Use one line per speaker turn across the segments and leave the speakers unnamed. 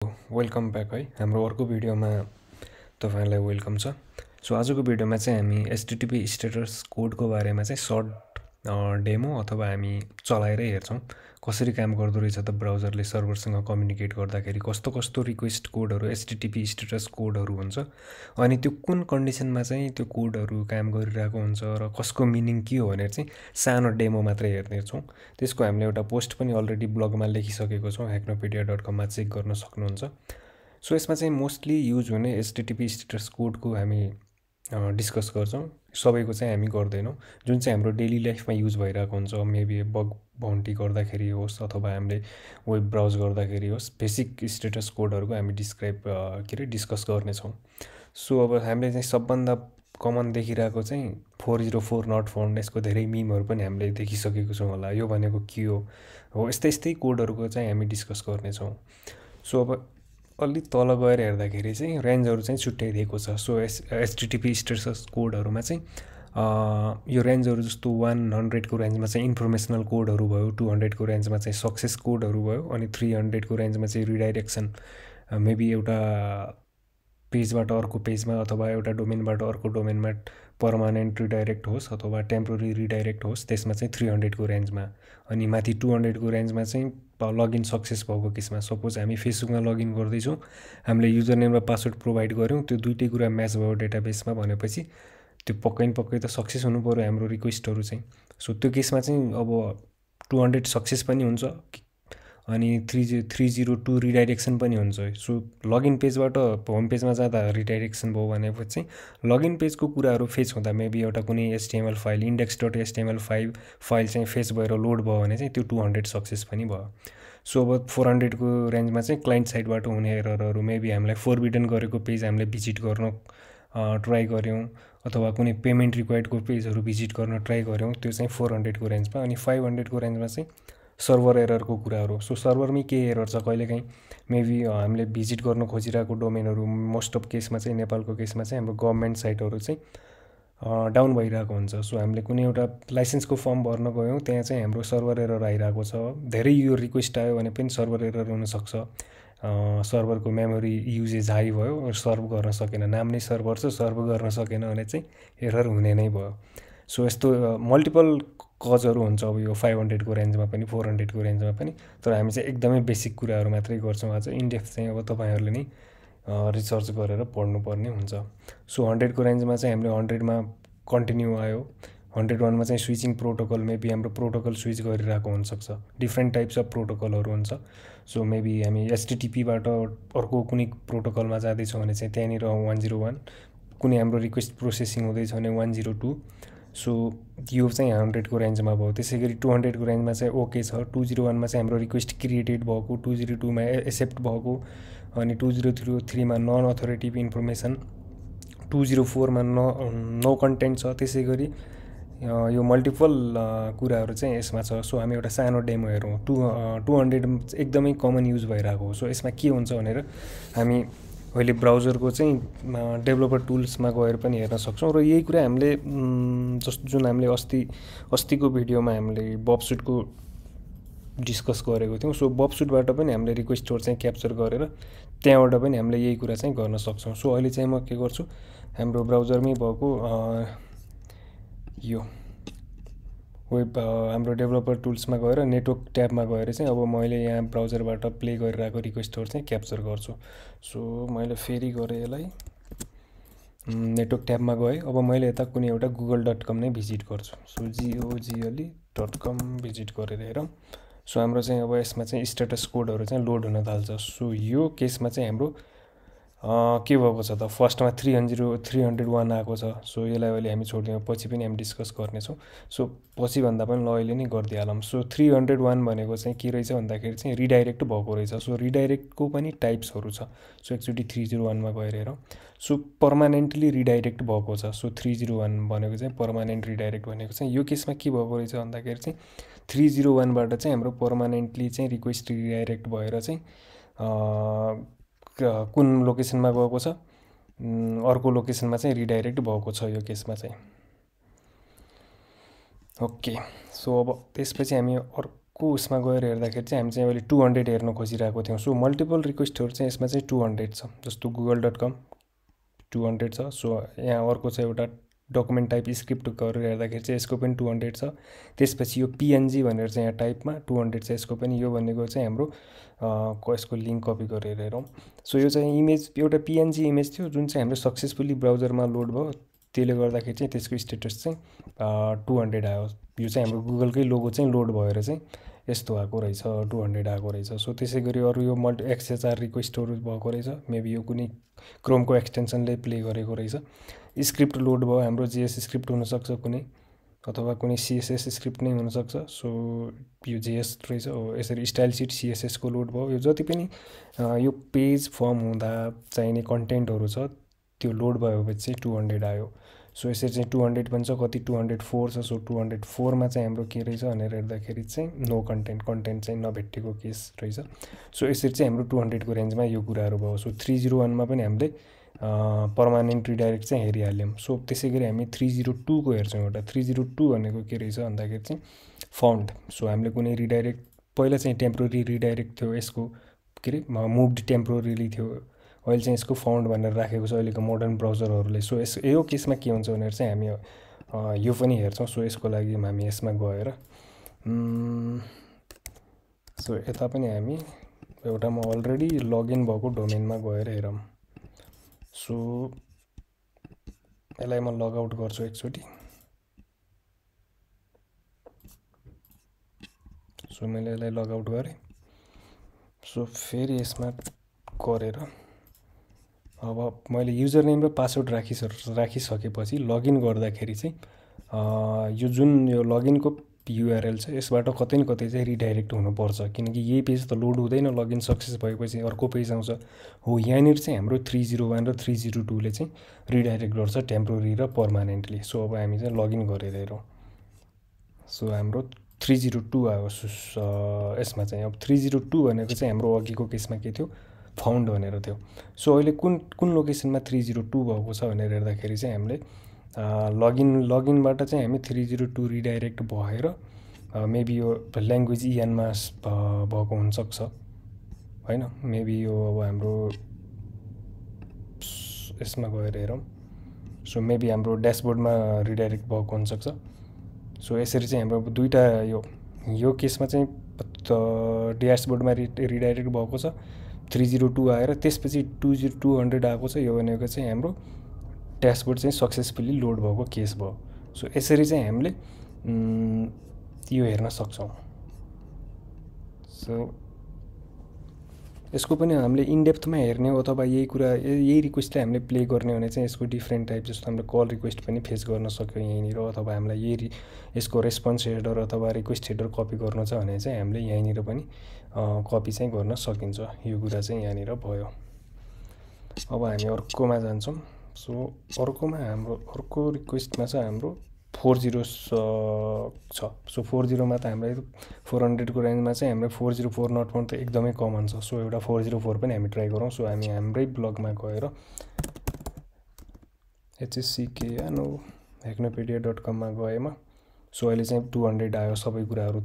Welcome back है हाम्रो अर्को भिडियोमा तपाईहरुलाई वेलकम छ। सो आजको भिडियोमा चाहिँ हामी एचटीटीपी स्टेटस कोडको बारेमा चाहिँ सर्ट डेमो अथवा हामी चलाएर हेर्छौं कसरी काम गर्दो रहेछ त ब्राउजरले सर्भरसँग कम्युनिकेट गर्दाखेरि कस्तो कस्तो रिक्वेस्ट कोडहरु एचटीटीपी स्टेटस कोडहरु हुन्छ अनि त्यो कुन कन्डिसनमा चाहिँ त्यो कोडहरु काम गरिरहेको हुन्छ र कसको मिनिङ के हो भनेर चाहिँ सानो डेमो मात्रै हेर्ने छौं। त्यसको हामीले एउटा पोस्ट पनि अलरेडी ब्लगमा लेखिसकेको छौं hacknopedia.com मा चेक गर्न सक्नुहुन्छ। सो यसमा चाहिँ मोस्टली युज हुने एचटीटीपी स्टेटस कोडको हामी डिस्कस गर्छौं, सबैको चाहिँ हामी गर्दैनौं। जुन चाहिँ हाम्रो डेली लाइफमा युज भइरहेको हुन्छ, मेबी बग बाउन्टी गर्दाखेरि होस् अथवा हामीले वेब ब्राउज गर्दाखेरि होस्, बेसिक स्टेटस कोडहरुको हामी डिस्कस गर्ने छौं। सो अब हामीले चाहिँ सबभन्दा कमन देखिरहेको चाहिँ 404 नट फाउन्ड, यसको धेरै मिमहरु पनि हामीले देखिसकेको छौं होला। यो भनेको के हो यस्तै कोडहरुको चाहिँ हामी डिस्कस गर्ने छौं। सो अब अलि तल गएर हेर्दाखेरि चाहिँ रेन्जहरु चाहिँ छुट्टै दिएको छ। सो एचटीटीपी स्टेटस कोडहरुमा चाहिँ यो रेन्जहरु जस्तो 100 को रेन्जमा चाहिँ इन्फर्मेशनल कोडहरु भयो, 200 को रेन्जमा चाहिँ सक्सेस कोडहरु भयो अनि 300 को रेन्जमा चाहिँ रिडाइरेक्सन, मेबी एउटा पेजबाट अर्को पेजमा अथवा एउटा डोमेनबाट अर्को डोमेनमा पर्मानेन्ट रिडाइरेक्ट होस् अथवा टेम्पोररी रिडाइरेक्ट होस्, त्यसमा चाहिँ 300 को रेन्जमा। अनि माथि 200 को रेन्जमा चाहिँ लगइन सक्सेस भएको केसमा, सपोज हामी फेसबुकमा लगइन गर्दै छौं, हामीले युजर नेम र पासवर्ड प्रोवाइड गर्यौं, त्यो दुईटै कुरा म्याच भयो डेटाबेसमा भनेपछि त्यो पक्कै त सक्सेस हुनु पर्यो हाम्रो रिक्वेस्टहरु चाहिँ। सो त्यो केसमा चाहिँ अब 200 सक्सेस पनि हुन्छ अनि 302 रिडाइरेक्सन पनि हुन्छ। सो लगइन पेजबाट होम पेजमा जाँदा रिडाइरेक्सन भयो भनेपछि चाहिँ लगइन पेजको कुराहरु फेच हुँदा मेबी एउटा कुनै एचटीएमएल फाइल index.html फाइल चाहिँ फेच भएर लोड भयो भने चाहिँ त्यो 200 सक्सेस पनि भयो। सो अब 400 को रेन्जमा चाहिँ क्लाइन्ट साइडबाट हुने एररहरु, मेबी हामीलाई फोरबिडन गरेको पेज हामीले भिजिट गर्न ट्राई गर्यौं अथवा कुनै पेमेन्ट रिक्वायर्डको पेजहरु भिजिट गर्न ट्राई गर्यौं, त्यो चाहिँ 400 को रेन्जमा। अनि 500 को रेन्जमा चाहिँ सर्भर एररको कुराहरु। सो सर्भरमै के एरर छ कहिलेकाहीँ मेबी हामीले भिजिट गर्न खोजिरहेको डोमेनहरु, मोस्ट अफ केसमा चाहिँ नेपालको केसमा चाहिँ हाम्रो गभर्नमेन्ट साइटहरु चाहिँ डाउन भइरहेको हुन्छ। सो हामीले कुनै एउटा लाइसेन्सको फर्म भर्न गयौं, त्यहाँ चाहिँ हाम्रो सर्भर एरर आइरहेको छ। धेरै यो रिक्वेस्ट आयो भने पनि सर्भर एरर हुन सक्छ, सर्भरको मेमोरी युजेज हाई भयो, सर्भ गर्न सकेन, नाम नै सर्भर छ, सर्भ गर्न सकेन भने चाहिँ एरर हुने नै भयो। सो यस्तो मल्टिपल कजहरु हुन्छ अब यो 500 को रेन्जमा पनि 400 को रेन्जमा पनि। तर हामी चाहिँ एकदमै बेसिक कुराहरु मात्रै गर्छौं आज। इन डेप्थ चाहिँ अब तपाईहरुले नै रिसर्च गरेर पढ्नु पर्ने हुन्छ। सो 100 को रेन्जमा चाहिँ हामीले 100 मा कन्टिन्यु आयो, 101 मा चाहिँ स्विचिङ प्रोटोकल, मेबी हाम्रो प्रोटोकल स्विच गरिरहेको हुन सक्छ, डिफरेन्ट टाइप्स अफ प्रोटोकलहरु हुन्छ। सो मेबी हामी एचटीटीपी बाट अर्को कुनै प्रोटोकलमा जाँदै छौं भने चाहिँ त्यहाँनिर 101, कुनै हाम्रो रिक्वेस्ट प्रोसेसिङ हुँदैछ भने 102। सो यो चाहिँ 100 को रेन्जमा भयो। त्यसैगरी 200 को रेन्जमा चाहिँ ओके छ, 201 मा चाहिँ हाम्रो रिक्वेस्ट क्रिएटेड भएको, 202 मा एक्सेप्ट भएको अनि 2003 मा नन अथोरिटेटिभ इन्फर्मेसन, 204 मा नो कन्टेन्ट छ। त्यसैगरी यो मल्टिपल कुराहरु चाहिँ यसमा छ। सो हामी एउटा सानो डेमो हेरौं। 200 एकदमै कमन युज भइरहेको हो। सो यसमा के हुन्छ भनेर हामी अहिले ब्राउजरको चाहिँ डेभलपर टुल्समा गएर पनि हेर्न सक्छौं। र यही कुरा हामीले जुन हामीले अस्तिको भिडियोमा हामीले बबसुटको डिस्कस गरेको थियौं। सो बबसुटबाट पनि हामीले रिक्वेस्टहरु चाहिँ क्याप्चर गरेर त्यहाँबाट पनि हामीले यही कुरा चाहिँ गर्न सक्छौं। सो अहिले चाहिँ म के गर्छु, हाम्रो ब्राउजरमै भएको यो वेब हाम्रो डेभलपर टुल्समा गएर नेटवर्क ट्याबमा गएर चाहिँ अब मैले यहाँ ब्राउजरबाट प्ले गरिरहेको रिक्वेस्टहरु चाहिँ क्याप्चर गर्छु। सो मैले फेरि गरे यसलाई, नेटवर्क ट्याबमा गए। अब मैले यता कुनै एउटा google.com नै भिजिट गर्छु। सो google.com भिजिट गरेर हेरौं। सो हाम्रो चाहिँ अब यसमा चाहिँ स्टेटस कोडहरु चाहिँ लोड हुन थाल्छ। सो यो केसमा चाहिँ हाम्रो के भएको छ त, फर्स्टमा 301 आएको छ। सो यसलाई अहिले हामी छोड्दियौं, पछि पनि हामी डिस्कस गर्ने छौं। सो पछि भन्दा पनि ल अहिले नै गर्दिहालौं। सो 301 भनेको चाहिँ के रहेछ भन्दाखेरि चाहिँ रिडाइरेक्ट भएको रहेछ। सो रिडाइरेक्टको पनि टाइप्सहरु छ। सो एकचोटी 301 मा गएर हेरौं। सो पर्मानेन्टली रिडाइरेक्ट भएको छ। सो 301 भनेको चाहिँ पर्मानेन्ट रिडाइरेक्ट भनेको चाहिँ यो केसमा के भएको रहेछ भन्दाखेरि चाहिँ 301 बाट चाहिँ हाम्रो पर्मानेन्टली चाहिँ रिक्वेस्ट रिडाइरेक्ट भएर चाहिँ कुन लोकेसनमा गएको छ, अर्को लोकेसनमा चाहिँ रिडाइरेक्ट भएको छ यो केसमा चाहिँ। ओके, सो अब त्यसपछि हामी को उसमा गएर हेर्दाखेरि चाहिँ हामी चाहिँ अहिले 200 हेर्न खोजिरहेको थियौँ। सो मल्टिपल रिक्वेस्टहरू चाहिँ यसमा चाहिँ 200 छ। जस्तो google.com 200 छ। सो यहाँ अर्को छ एउटा डकुमेन्ट टाइप स्क्रिप्ट गरेर हेर्दाखेरि चाहिँ यसको पनि 200 छ। त्यसपछि यो PNG भनेर चाहिँ यहाँ टाइपमा 200 छ यसको पनि। यो भनेको चाहिँ हाम्रो यसको लिङ्क कपी गरेर हेरौँ। सो यो चाहिँ इमेज एउटा PNG इमेज थियो जुन चाहिँ हाम्रो सक्सेसफुली ब्राउजरमा लोड भयो। त्यसले गर्दाखेरि चाहिँ त्यसको स्टेटस चाहिँ 200 आयो। यो चाहिँ हाम्रो गुगलकै लोगो चाहिँ लोड भएर चाहिँ यस्तो आएको रहेछ, 200 आएको रहेछ। सो त्यसै गरी अरू यो XHR रिक्वेस्टहरू भएको रहेछ। मेबी यो कुनै क्रोमको एक्सटेन्सनले प्ले गरेको रहेछ। स्क्रिप्ट लोड भयो, हाम्रो JS स्क्रिप्ट हुनसक्छ कुनै, अथवा कुनै CSS स्क्रिप्ट नै हुनसक्छ। सो यो JS रहेछ हो। यसरी स्टाइल सिट CSS को लोड भयो। यो जति पनि यो पेज फर्म हुँदा चाहिने कन्टेन्टहरू छ त्यो लोड भएपछि चाहिँ 200 आयो। सो यसरी चाहिँ 200 पनि छ, कति 204 छ। सो 204मा चाहिँ हाम्रो के रहेछ भनेर हेर्दाखेरि चाहिँ नो कन्टेन्ट चाहिँ नभेटेको केस रहेछ। सो यसरी चाहिँ हाम्रो 200 को रेन्जमा यो कुराहरू भयो। सो 301मा पनि हामीले पर्मानेन्ट रिडाइरेक्ट चाहिँ हेरिहाल्यौँ। सो त्यसै गरी हामी 302 को हेर्छौँ। एउटा 302 भनेको के रहेछ भन्दाखेरि चाहिँ फाउन्ड। सो हामीले कुनै रिडाइरेक्ट पहिला चाहिँ टेम्पोररी रिडाइरेक्ट थियो यसको, के अरे मुभ्ड टेम्पोररीली थियो, अहिले चाहिँ यसको फाउन्ड भनेर राखेको छ अहिलेको मोडर्न ब्राउजरहरूले। सो यो केसमा के हुन्छ भनेर चाहिँ हामी यो पनि हेर्छौँ। सो यसको लागि हामी यसमा गएर सो यता पनि हामी एउटामा अलरेडी लगइन भएको डोमेनमा गएर हेरौँ। सो यसलाई म लगआउट गर्छु एकचोटि। सो मैले यसलाई लगआउट गरेँ। सो फेरि यसमा गरेर अब मैले युजर नेम र पासवर्ड राखिसकेपछि लगइन गर्दाखेरि चाहिँ यो जुन यो लगइनको URL छ यसबाट कतै न कतै चाहिँ रिडाइरेक्ट हुनुपर्छ, किनकि यही पेज त लोड हुँदैन। लगइन सक्सेस भएपछि अर्को पेज आउँछ हो। यहाँनिर चाहिँ हाम्रो 301 र 302ले चाहिँ रिडाइरेक्ट गर्छ टेम्पोररी र पर्मानेन्टली। सो अब हामी चाहिँ लगइन गरेर हेरौँ। सो हाम्रो 302 आयो यसमा चाहिँ। अब 302 भनेको चाहिँ हाम्रो अघिको केसमा के थियो, फाउन्ड भनेर थियो। सो अहिले कुन लोकेसनमा 302 भएको छ भनेर हेर्दाखेरि चाहिँ हामीले लगइनबाट चाहिँ हामी 302 रिडाइरेक्ट भएर मेबी यो ल्याङ्ग्वेज EN-मा भएको हुनसक्छ होइन। मेबी यो अब हाम्रो यसमा गएर हेरौँ। सो मेबी हाम्रो ड्यासबोर्डमा रिडाइरेक्ट भएको हुनसक्छ। सो यसरी चाहिँ हाम्रो दुईवटा यो केसमा चाहिँ ड्यासबोर्डमा रिडाइरेक्ट भएको छ 302 आएर, त्यसपछि 200 आएको छ। यो भनेको चाहिँ हाम्रो ड्यासबोर्ड चाहिँ सक्सेसफुली लोड भएको केस भयो। सो यसरी चाहिँ हामीले यो हेर्न सक्छौँ। सो यसको पनि हामीले इनडेप्थमा हेर्ने हो अथवा यही रिक्वेस्टलाई हामीले प्ले गर्ने भने चाहिँ यसको डिफ्रेन्ट टाइप, जस्तो हामीले कल रिक्वेस्ट पनि फेस गर्न सक्यो यहीँनिर, अथवा हामीलाई यसको रेस्पोन्स हेडर अथवा रिक्वेस्ट हेडर कपी गर्नु छ भने चाहिँ हामीले यहीँनिर पनि कपी चाहिँ गर्न सकिन्छ। यो कुरा चाहिँ यहाँनिर भयो। अब हामी अर्कोमा जान्छौँ। सो अर्कोमा हाम्रो अर्को रिक्वेस्टमा चाहिँ हाम्रो 40 छ। सो 40मा त हामीलाई 400 को रेन्जमा चाहिँ हाम्रो 404 नट फाउन्ड त एकदमै कमन छ। सो एउटा 404 पनि हामी ट्राई गरौँ। सो हामी हाम्रै ब्लगमा गएर hsckano.hacknopedia.com मा गएमा सो अहिले चाहिँ 200 आयो, सबै कुराहरू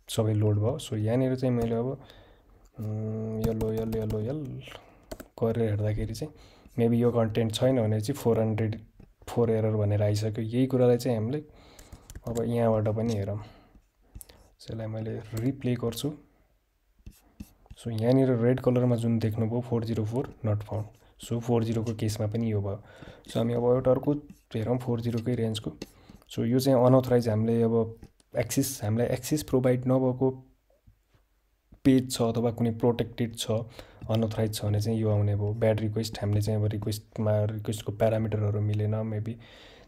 सबै लोड भयो। सो यहाँनिर चाहिँ मैले अब यल्लो गरेर हेर्दाखेरि चाहिँ मेबी यो कन्टेन्ट छैन भने चाहिँ 404 एरर भनेर आइसक्यो। यही कुरालाई चाहिँ हामीले अब यहाँबाट पनि हेरौँ। यसलाई मैले रिप्ले गर्छु। सो यहाँनिर रेड कलरमा जुन देख्नुभयो 404 नट फाउन्ड। सो 40 को केसमा पनि यो भयो। सो हामी अब एउटा अर्को हेरौँ 40 कै रेन्जको। सो यो चाहिँ अनअथराइज हामीले अब हामीलाई एक्सेस प्रोभाइड नभएको पेज छ अथवा कुनै प्रोटेक्टेड छ, अनअथराइज छ भने चाहिँ यो आउने भयो। ब्याड रिक्वेस्ट हामीले चाहिँ अब रिक्वेस्टको प्यारामिटरहरू मिलेन, मेबी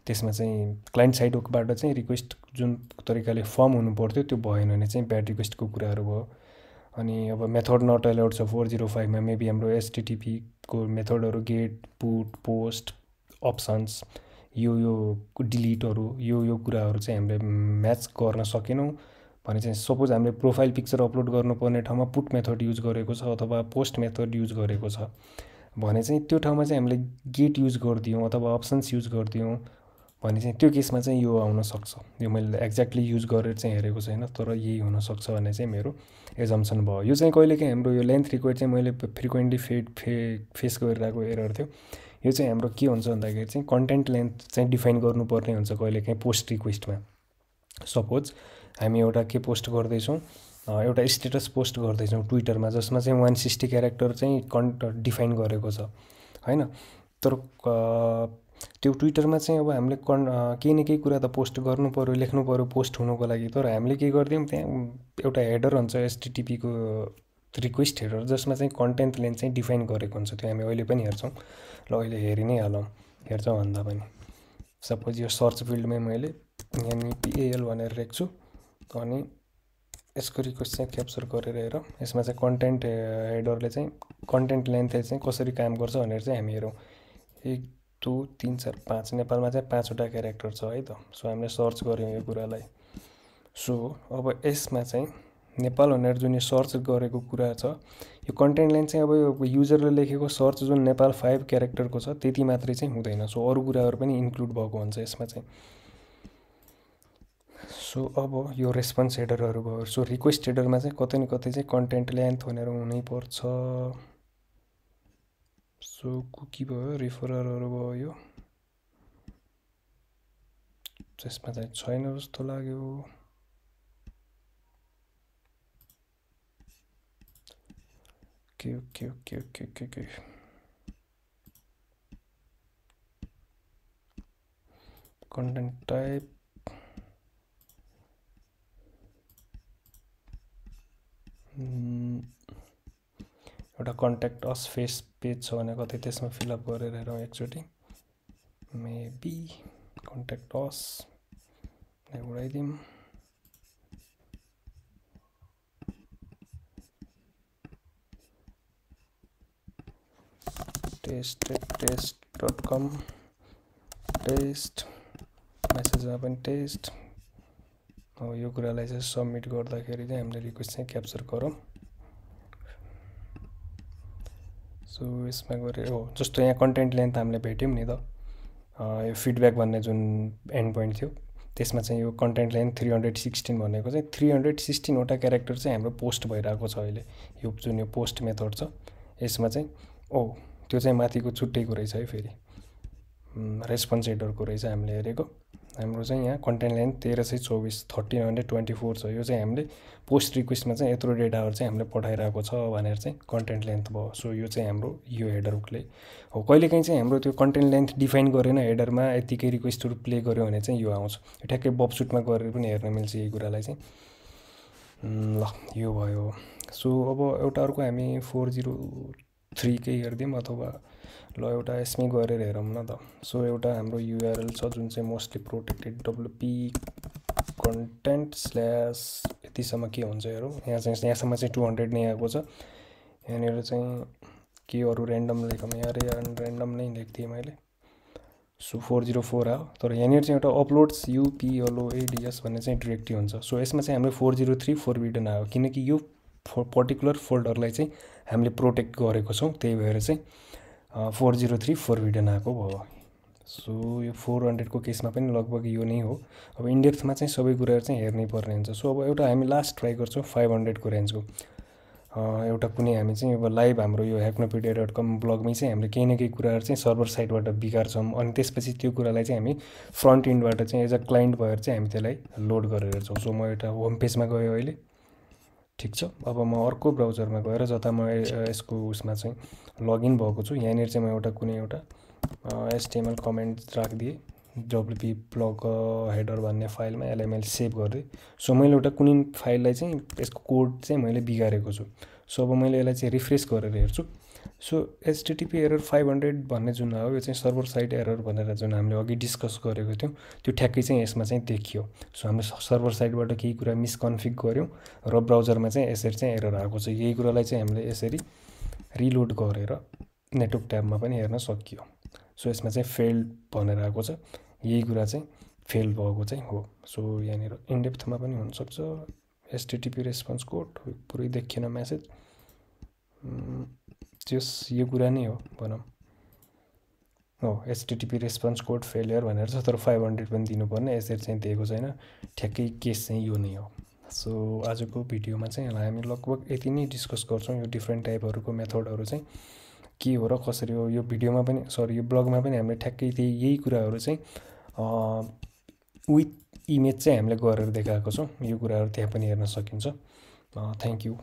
त्यसमा चाहिँ क्लाइन्ट साइडबाट चाहिँ रिक्वेस्ट जुन तरिकाले फर्म हुनु पर्थ्यो त्यो भएन भने चाहिँ ब्याड रिक्वेस्टको कुराहरू भयो। अनि अब मेथड नट अलाउड छ 405 मा। मेबी हाम्रो HTTP को मेथडहरू गेट, पुट, पोस्ट, अप्सन्स, यो डिलिटहरू यो कुराहरू चाहिँ हामीले म्याच गर्न सकेनौँ भने चाहिँ सपोज हामीले प्रोफाइल पिक्चर अपलोड गर्नुपर्ने ठाउँमा पुट मेथड युज गरेको छ अथवा पोस्ट मेथड युज गरेको छ भने चाहिँ त्यो ठाउँमा चाहिँ हामीले गेट युज गरिदियौँ अथवा अप्सन्स युज गरिदियौँ भने चाहिँ त्यो केसमा चाहिँ यो आउन सक्छ। यो मैले एक्ज्याक्टली युज गरेर चाहिँ हेरेको छैन, तर यही हुनसक्छ भन्ने चाहिँ मेरो एजम्सन भयो। यो चाहिँ कहिलेकाहीँ हाम्रो यो लेन्थ रिक्वायर्ड चाहिँ मैले फ्रिक्वेन्टली फेस गरिरहेको एरर थियो। यो चाहिँ हाम्रो के हुन्छ भन्दाखेरि चाहिँ कन्टेन्ट लेन्थ चाहिँ डिफाइन गर्नुपर्ने हुन्छ कहिलेकाहीँ पोस्ट रिक्वेस्टमा। सपोज हामी एउटा के पोस्ट गर्दैछौँ, एउटा स्टेटस पोस्ट गर्दैछौँ ट्विटरमा, जसमा चाहिँ 160 क्यारेक्टर चाहिँ डिफाइन गरेको छ होइन। तर त्यो ट्विटरमा चाहिँ अब हामीले केही न केही कुरा त पोस्ट गर्नु पऱ्यो, लेख्नु पऱ्यो पोस्ट हुनुको लागि। तर हामीले के गरिदियौँ, त्यहाँ एउटा हेडर हुन्छ एचटिटिपीको रिक्वेस्ट हेडर, जसमा चाहिँ कन्टेन्ट लेन्थ चाहिँ डिफाइन गरेको हुन्छ। त्यो हामी अहिले पनि हेर्छौँ। ल अहिले हेरि नै हालौँ, हेर्छौँ भन्दा पनि। सपोज यो सर्च फिल्डमै मैले NEPAL भनेर लेख्छु, अनि यसको रिक्वेस्ट चाहिँ क्याप्चर गरेर हेर। यसमा चाहिँ कन्टेन्ट हेडरले चाहिँ कन्टेन्ट लेन्थले चाहिँ कसरी काम गर्छ भनेर चाहिँ हामी हेरौँ। 1 2 3 4 5 नेपालमा चाहिँ 5वटा क्यारेक्टर छ है त। सो हामीले सर्च गऱ्यौँ यो कुरालाई। सो अब यसमा चाहिँ नेपाल भनेर जुन यो सर्च गरेको कुरा छ, यो कन्टेन्ट लेन्थ चाहिँ अब यो युजरले लेखेको सर्च जुन नेपाल 5 क्यारेक्टरको छ त्यति मात्रै चाहिँ हुँदैन। सो अरू कुराहरू पनि इन्क्लुड भएको हुन्छ यसमा चाहिँ। सो अब यो रेस्पोन्स हेडरहरू भयो। सो रिक्वेस्ट हेडरमा चाहिँ कतै न कतै चाहिँ कन्टेन्ट लेन्थ भनेर हुनैपर्छ। सो कुकी भयो, रिफररहरू भयो, यो त्यसमा चाहिँ छैन जस्तो लाग्यो। के कन्टेन्ट टाइप एउटा कन्ट्याक्ट अस फेस पेज छ भने कतै त्यसमा फिलअप गरेर हेरौँ एकचोटि। मेबी कन्ट्याक्ट अस उडाइदिउँ। test.com टेस्ट मेसेजमा पनि टेस्ट। अब यो कुरालाई चाहिँ सबमिट गर्दाखेरि चाहिँ हामीले रिक्वेस्ट चाहिँ क्याप्चर गरौँ। सो यसमा गरे हो जस्तो यहाँ कन्टेन्ट लेन्थ हामीले भेट्यौँ नि त, यो फिडब्याक भन्ने जुन एन्ड पोइन्ट थियो त्यसमा चाहिँ यो कन्टेन्ट लेन्थ 316 भनेको चाहिँ 316वटा क्यारेक्टर चाहिँ हाम्रो पोस्ट भइरहेको छ अहिले। यो जुन यो पोस्ट मेथड छ यसमा चाहिँ त्यो चाहिँ माथिको छुट्टैको रहेछ है। फेरि रेस्पोन्स हेडरको रहेछ हामीले हेरेको। हाम्रो चाहिँ यहाँ कन्टेन्ट लेन्थ 1324 1324 छ। यो चाहिँ हामीले पोस्ट रिक्वेस्टमा चाहिँ यत्रो डेटाहरू चाहिँ हामीले पठाइरहेको छ भनेर चाहिँ कन्टेन्ट लेन्थ भयो। सो यो चाहिँ हाम्रो यो हेडरले हो। कहिलेकाहीँ चाहिँ हाम्रो त्यो कन्टेन्ट लेन्थ डिफाइन गरेन हेडरमा, यतिकै रिक्वेस्टहरू प्ले गर्यो भने चाहिँ यो आउँछ। यो ठ्याक्कै बबसुटमा गरेर पनि हेर्न मिल्छ यही कुरालाई चाहिँ। ल यो भयो। सो अब एउटा अर्को हामी 403 कै हेरिदिउँ, अथवा ल एउटा यसमै गरेर हेरौँ न त। सो एउटा हाम्रो युआरएल छ जुन चाहिँ mostly protected WP content slash यतिसम्म के हुन्छ हेरौँ। यहाँसम्म चाहिँ 200 नै आएको छ। यहाँनिर चाहिँ के अरू ऱ्यान्डम लेखौँ, यहाँ ऱ्यान्डम नै लेख्थेँ मैले। सो 404 आयो। तर यहाँनिर चाहिँ एउटा अपलोड्स UPLOADS भन्ने चाहिँ डिरेक्टरी हुन्छ। सो यसमा चाहिँ हामीले 403 फोरबिडन आयो, किनकि यो पर्टिकुलर फोल्डरलाई चाहिँ हामीले प्रोटेक्ट गरेको छौँ, त्यही भएर चाहिँ 403 फोरबिडन आएको भयो। सो यो 400को केसमा पनि लगभग यो नै हो। अब इनडेप्थमा चाहिँ सबै कुराहरू चाहिँ हेर्नै पर्ने हुन्छ। सो अब एउटा हामी लास्ट ट्राई गर्छौँ 500को रेन्जको। एउटा कुनै हामी चाहिँ अब लाइभ हाम्रो यो hacknopedia.com ब्लगमै चाहिँ हामीले केही न केही कुराहरू चाहिँ सर्भर साइडबाट बिगार्छौँ, अनि त्यसपछि त्यो कुरालाई चाहिँ हामी फ्रन्ट इन्डबाट चाहिँ एज अ क्लाइन्ट भएर चाहिँ हामी त्यसलाई लोड गरेर हेर्छौँ। सो म एउटा होम पेजमा गएँ अहिले, ठिक छ। अब म अर्को ब्राउजरमा गएर जता म यसको उसमा चाहिँ लगइन भएको छु, यहाँनिर चाहिँ म एउटा कुनै एउटा HTML कमेन्ट राखिदिएँ WP ब्लग हेडर भन्ने फाइलमा, यसलाई मैले सेभ गरिदिएँ। सो मैले एउटा कुनै फाइललाई चाहिँ यसको कोड चाहिँ मैले बिगारेको छु। सो अब मैले यसलाई चाहिँ रिफ्रेस गरेर हेर्छु। सो HTTP एरर 500 भन्ने जुन हो, यो चाहिँ सर्भर साइड एरर भनेर जुन हामीले अघि डिस्कस गरेको थियौँ त्यो ठ्याक्कै चाहिँ यसमा चाहिँ देखियो। सो हामीले सर्भर साइडबाट केही कुरा मिसकन्फिग गऱ्यौँ र ब्राउजरमा चाहिँ यसरी चाहिँ एरर आएको छ। यही कुरालाई चाहिँ हामीले यसरी रिलोड गरेर नेटवर्क ट्याबमा पनि हेर्न सकियो। सो यसमा चाहिँ फेल्ड भनेर आएको छ, यही कुरा चाहिँ फेल भएको चाहिँ हो। सो यहाँनिर इनडेप्थमा पनि हुनसक्छ। HTTP रेस्पोन्स कोड पुरै देखिएन म्यासेज, त्यस यो कुरा नै हो भनौँ। हो एचटिटिपी रेस्पोन्स कोड फेलियर भनेर छ, तर 500 पनि दिनुपर्ने, यसरी चाहिँ दिएको छैन। ठ्याक्कै केस चाहिँ यो नै हो। सो आजको भिडियोमा चाहिँ यसलाई हामी लगभग यति नै डिस्कस गर्छौँ। यो डिफ्रेन्ट टाइपहरूको मेथडहरू चाहिँ के हो र कसरी हो, यो भिडियोमा पनि सरी यो ब्लगमा पनि हामीले ठ्याक्कै यही कुराहरू चाहिँ विथ इमेज चाहिँ हामीले गरेर देखाएको छौँ। यो कुराहरू त्यहाँ पनि हेर्न सकिन्छ। Thank you.